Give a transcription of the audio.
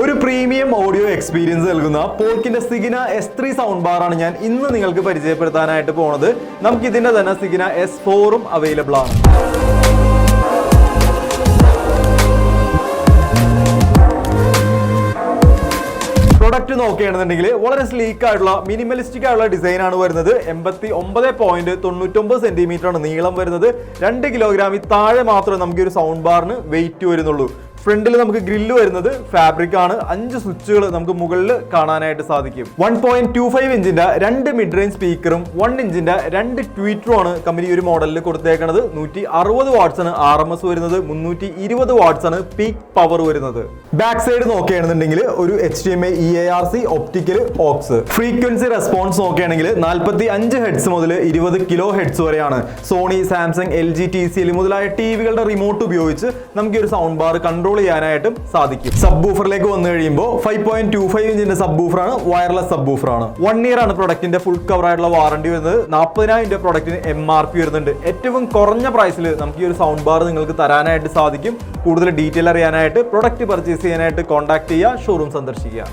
ഒരു premium audio experience നൽകുന്ന പോർക്കിന്റെ സിഗ്ന S3 sound bar ആണ് ഞാൻ ഇന്ന് നിങ്ങൾക്ക് പരിചയപ്പെടുത്താനായിട്ട് പോണത്. നമുക്ക് ഇതിന്റെ തന്നെ സിഗ്ന S4 അവൈലബിൾ ആണ്. പ്രൊഡക്റ്റ് നോക്കുകയാണെന്നുണ്ടെങ്കിൽ വളരെ സ്ലീക്ക് ആയിട്ടുള്ള മിനിമലിസ്റ്റിക് ആയിട്ടുള്ള ഡിസൈൻ ആണ് വരുന്നത്. 89.99 സെന്റിമീറ്റർ ആണ് നീളം വരുന്നത്. 2 കിലോഗ്രാമിൽ താഴെ മാത്രമേ നമുക്ക് ഒരു സൗണ്ട് ബാറിന് വെയിറ്റ് വരുന്നുള്ളൂ. ഫ്രണ്ടിൽ നമുക്ക് ഗ്രില്ല് വരുന്നത് ഫാബ്രിക് ആണ്. 5 സ്വിച്ചുകൾ നമുക്ക് മുകളിൽ കാണാനായിട്ട് സാധിക്കും. 1.25 ഇഞ്ചിന്റെ 2 മിഡ് റേഞ്ച് സ്പീക്കറും 1 ഇഞ്ചിന്റെ 2 ട്വീറ്ററും ആണ് കമ്പനി ഒരു മോഡലിൽ കൊടുത്തേക്കുന്നത്. 160 വാട്ട്സ് ആണ് RMS വരുന്നത്. 320 വാട്ട്സ് ആണ് പീക്ക് പവർ വരുന്നത്. ബാക്ക് സൈഡ് നോക്കുകയാണെന്നുണ്ടെങ്കിൽ ഒരു HDMI EARC optical aux. Frequency response നോക്കുകയാണെങ്കിൽ 45 ഹെഡ്സ് മുതൽ 20 കിലോ ഹെഡ്സ് വരെയാണ്. സോണി, സാംസങ്, LG, TCL മുതലായ ടിവികളുടെ റിമോട്ട് ഉപയോഗിച്ച് നമുക്ക് ഒരു സൗണ്ട് ബാർ കൺട്രോൾ ചെയ്യാനായിട്ടും സാധിക്കും. സബ് ബൂഫറിലേക്ക് വന്നു കഴിയുമ്പോൾ 5.25 ഇഞ്ചിന്റെ സബ് ബൂഫറാണ്. വയർലെസ് സബ് ബൂഫറാണ്. 1 ഇയർ ആണ് പ്രൊഡക്റ്റിന്റെ ഫുൾ കവർ ആയിട്ടുള്ള വാറണ്ടി വരുന്നത്. 40,000 പ്രൊഡക്റ്റിന് MRP വരുന്നുണ്ട്. ഏറ്റവും കുറഞ്ഞ പ്രൈസിൽ നമുക്ക് ഈ ഒരു സൗണ്ട് ബാർ നിങ്ങൾക്ക് തരാനായിട്ട് സാധിക്കും. കൂടുതൽ ഡീറ്റെയിൽ അറിയാനായിട്ട് പ്രൊഡക്റ്റ് പർച്ചേസ് ചെയ്യാനായിട്ട് കോൺടാക്ട് ചെയ്യുക, ഷോറൂം സന്ദർശിക്കുക.